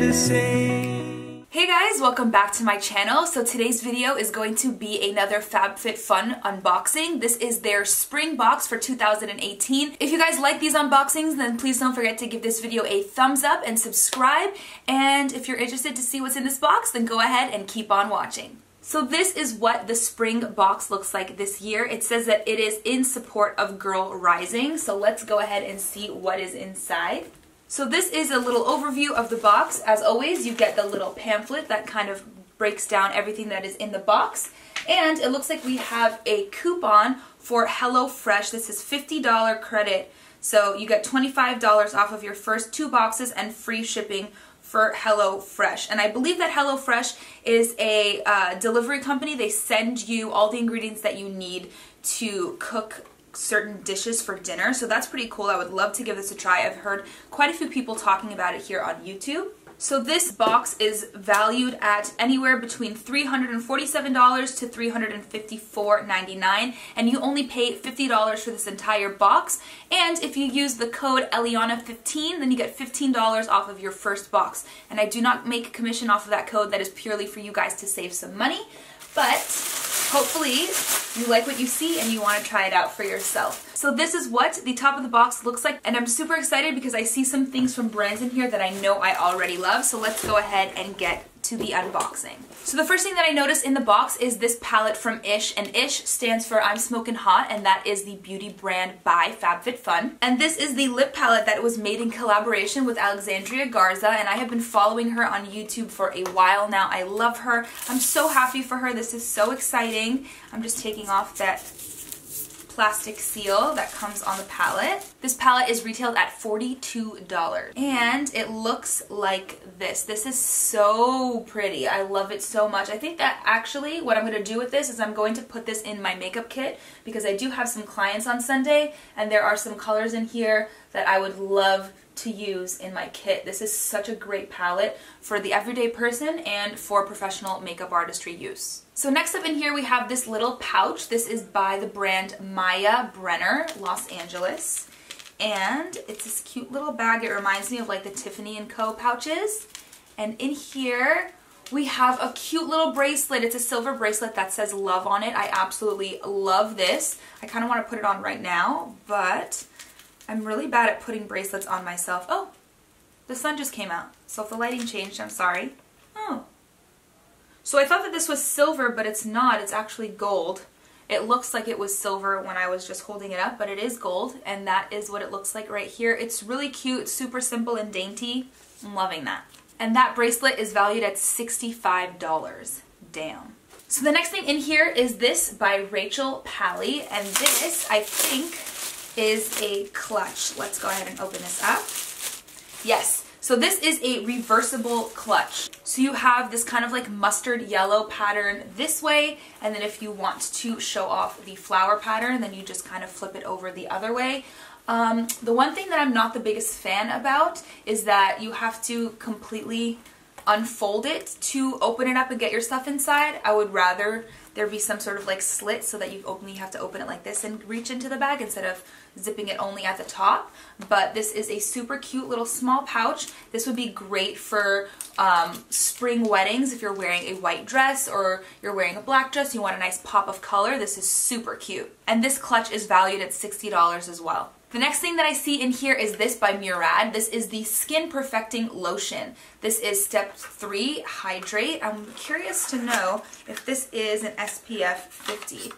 the same. Hey guys, welcome back to my channel. So today's video is going to be another FabFitFun unboxing. This is their spring box for 2018. If you guys like these unboxings, then please don't forget to give this video a thumbs up and subscribe. And if you're interested to see what's in this box, then go ahead and keep on watching. So this is what the spring box looks like this year. It says that it is in support of Girl Rising. So let's go ahead and see what is inside. So this is a little overview of the box. As always, you get the little pamphlet that kind of breaks down everything that is in the box. And it looks like we have a coupon for HelloFresh. This is $50 credit. So you get $25 off of your first 2 boxes and free shipping for HelloFresh. And I believe that HelloFresh is a delivery company. They send you all the ingredients that you need to cook certain dishes for dinner. So that's pretty cool. I would love to give this a try. I've heard quite a few people talking about it here on YouTube. So this box is valued at anywhere between $347 to $354.99, and you only pay $50 for this entire box. And if you use the code Eliana15, then you get $15 off of your first box. And I do not make commission off of that code. That is purely for you guys to save some money. But hopefully you like what you see and you want to try it out for yourself. So this is what the top of the box looks like, and I'm super excited because I see some things from brands in here that I know I already love. So let's go ahead and get to the unboxing. So the first thing that I noticed in the box is this palette from Ish, and Ish stands for I'm Smoking Hot, and that is the beauty brand by FabFitFun. And this is the lip palette that was made in collaboration with Alexandria Garza, and I have been following her on YouTube for a while now. I love her. I'm so happy for her. This is so exciting. I'm just taking off that plastic seal that comes on the palette. This palette is retailed at $42 and it looks like this. This is so pretty. I love it so much. I think that actually what I'm going to do with this is I'm going to put this in my makeup kit because I do have some clients on Sunday and there are some colors in here that I would love to use in my kit. This is such a great palette for the everyday person and for professional makeup artistry use. So next up in here we have this little pouch. This is by the brand Maya Brenner, Los Angeles. And it's this cute little bag. It reminds me of like the Tiffany & Co. pouches. And in here we have a cute little bracelet. It's a silver bracelet that says love on it. I absolutely love this. I kind of want to put it on right now, but I'm really bad at putting bracelets on myself. Oh, the sun just came out. So if the lighting changed, I'm sorry. Oh. So I thought that this was silver, but it's not. It's actually gold. It looks like it was silver when I was just holding it up, but it is gold, and that is what it looks like right here. It's really cute, super simple and dainty. I'm loving that. And that bracelet is valued at $65. Damn. So the next thing in here is this by Rachel Pally, and this, I think, is a clutch. Let's go ahead and open this up. Yes, so this is a reversible clutch. So you have this kind of like mustard yellow pattern this way, and then if you want to show off the flower pattern, then you just kind of flip it over the other way. The one thing that I'm not the biggest fan about is that you have to completely unfold it to open it up and get your stuff inside. I would rather there be some sort of like slit so that you only have to open it like this and reach into the bag instead of zipping it only at the top. But this is a super cute little small pouch. This would be great for spring weddings if you're wearing a white dress or you're wearing a black dress, you want a nice pop of color. This is super cute. And this clutch is valued at $60 as well. The next thing that I see in here is this by Murad. This is the Skin Perfecting Lotion. This is step 3, hydrate. I'm curious to know if this is an SPF 50.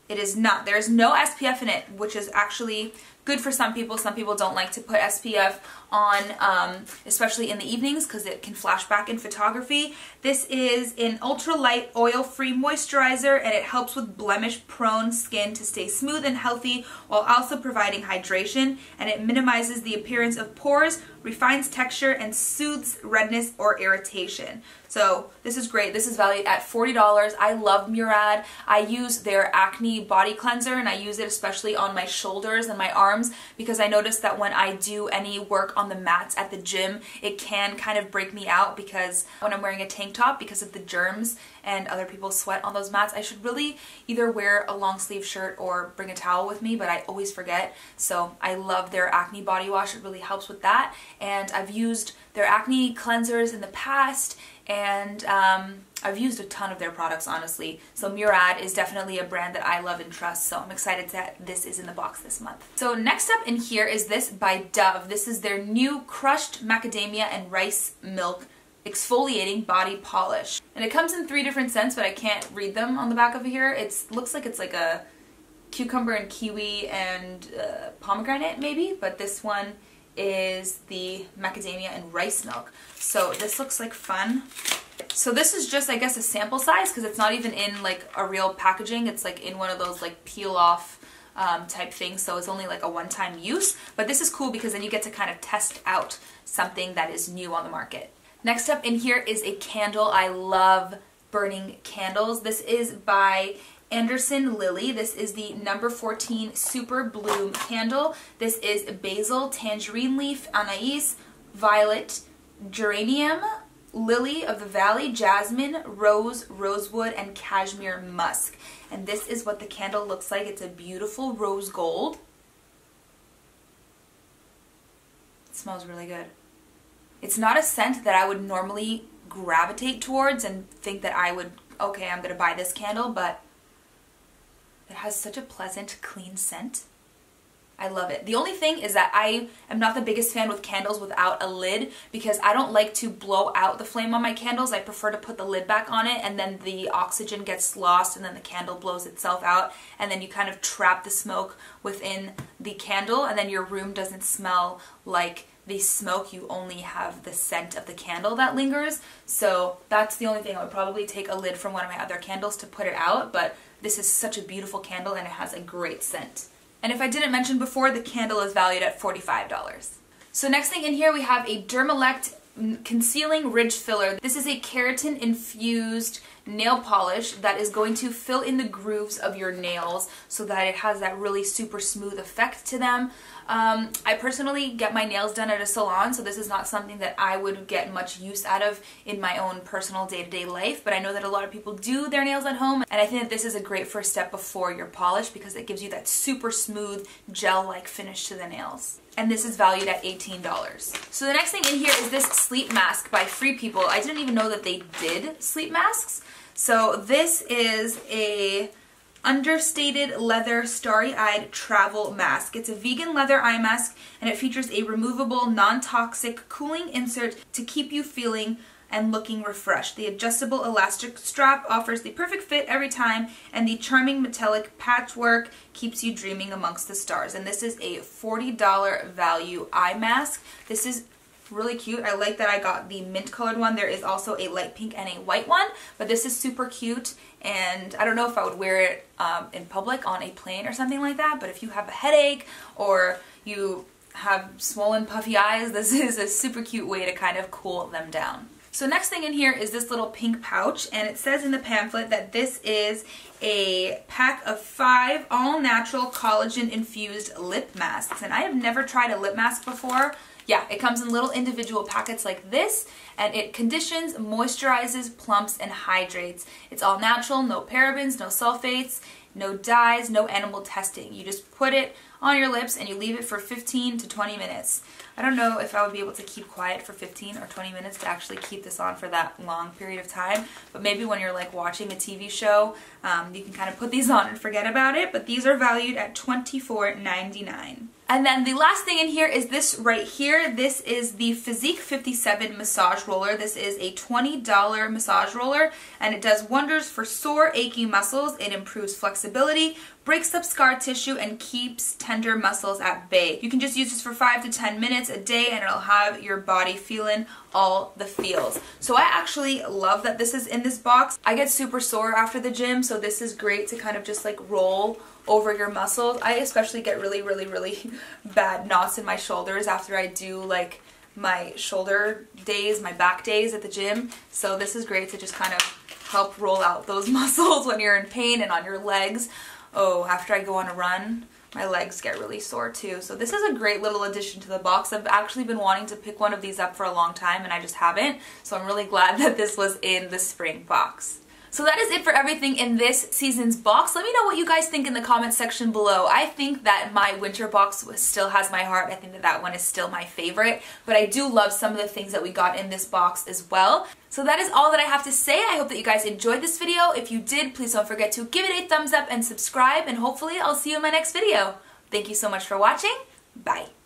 It is not. There is no SPF in it, which is actually good for some people. Some people don't like to put SPF on, especially in the evenings because it can flash back in photography. This is an ultralight oil-free moisturizer, and it helps with blemish-prone skin to stay smooth and healthy while also providing hydration, and it minimizes the appearance of pores, refines texture, and soothes redness or irritation. So this is great. This is valued at $40. I love Murad. I use their acne body cleanser, and I use it especially on my shoulders and my arms arms, because I noticed that when I do any work on the mats at the gym, it can kind of break me out because when I'm wearing a tank top, because of the germs and other people's sweat on those mats, I should really either wear a long sleeve shirt or bring a towel with me, but I always forget. So I love their acne body wash. It really helps with that. And I've used their acne cleansers in the past, and I've used a ton of their products, honestly. So Murad is definitely a brand that I love and trust, so I'm excited that this is in the box this month. So next up in here is this by Dove. This is their new crushed macadamia and rice milk exfoliating body polish. And it comes in 3 different scents, but I can't read them on the back of here. It looks like it's like a cucumber and kiwi and pomegranate maybe, but this one is the macadamia and rice milk. So this looks like fun. So this is just, I guess, a sample size because it's not even in like a real packaging. It's like in one of those like peel off type things, so it's only like a one-time use. But this is cool because then you get to kind of test out something that is new on the market. Next up in here is a candle. I love burning candles. This is by Anderson Lily. This is the number 14 Super Bloom candle. This is basil, tangerine leaf, anise, violet, geranium, lily of the valley, jasmine, rose, rosewood, and cashmere musk. And this is what the candle looks like. It's a beautiful rose gold. It smells really good. It's not a scent that I would normally gravitate towards and think that I would, okay, I'm gonna buy this candle, but it has such a pleasant, clean scent. I love it. The only thing is that I am not the biggest fan with candles without a lid because I don't like to blow out the flame on my candles. I prefer to put the lid back on it and then the oxygen gets lost and then the candle blows itself out and then you kind of trap the smoke within the candle and then your room doesn't smell like the smoke. You only have the scent of the candle that lingers. So that's the only thing. I would probably take a lid from one of my other candles to put it out, but this is such a beautiful candle and it has a great scent. And if I didn't mention before, the candle is valued at $45. So next thing in here we have a Dermalect Concealing Ridge Filler. This is a keratin infused nail polish that is going to fill in the grooves of your nails so that it has that really super smooth effect to them. I personally get my nails done at a salon, so this is not something that I would get much use out of in my own personal day-to-day life, but I know that a lot of people do their nails at home, and I think that this is a great first step before your polish because it gives you that super smooth gel-like finish to the nails. And this is valued at $18. So the next thing in here is this sleep mask by Free People. I didn't even know that they did sleep masks. So this is a understated leather starry-eyed travel mask. It's a vegan leather eye mask and it features a removable non-toxic cooling insert to keep you feeling and looking refreshed. The adjustable elastic strap offers the perfect fit every time, and the charming metallic patchwork keeps you dreaming amongst the stars. And this is a $40 value eye mask. This is really cute. I like that I got the mint colored one. There is also a light pink and a white one, but this is super cute, and I don't know if I would wear it in public on a plane or something like that, but if you have a headache or you have swollen puffy eyes, this is a super cute way to kind of cool them down. So next thing in here is this little pink pouch, and it says in the pamphlet that this is a pack of 5 all-natural collagen-infused lip masks, and I have never tried a lip mask before. Yeah, it comes in little individual packets like this, and it conditions, moisturizes, plumps, and hydrates. It's all natural, no parabens, no sulfates, no dyes, no animal testing. You just put it on your lips and you leave it for 15 to 20 minutes. I don't know if I would be able to keep quiet for 15 or 20 minutes to actually keep this on for that long period of time, but maybe when you're like watching a TV show, you can kind of put these on and forget about it, but these are valued at $24.99. And then the last thing in here is this right here. This is the Physique 57 massage roller. This is a $20 massage roller, and it does wonders for sore, achy muscles. It improves flexibility, breaks up scar tissue, and keeps tender muscles at bay. You can just use this for 5 to 10 minutes a day, and it'll have your body feeling all the feels. So I actually love that this is in this box. I get super sore after the gym, so this is great to kind of just like roll over your muscles. I especially get really bad knots in my shoulders after I do like my shoulder days, my back days at the gym. So this is great to just kind of help roll out those muscles when you're in pain, and on your legs. Oh, after I go on a run, my legs get really sore too. So this is a great little addition to the box. I've actually been wanting to pick one of these up for a long time and I just haven't. So I'm really glad that this was in the spring box. So that is it for everything in this season's box. Let me know what you guys think in the comment section below. I think that my winter box still has my heart. I think that that one is still my favorite, but I do love some of the things that we got in this box as well. So that is all that I have to say. I hope that you guys enjoyed this video. If you did, please don't forget to give it a thumbs up and subscribe, and hopefully I'll see you in my next video. Thank you so much for watching. Bye.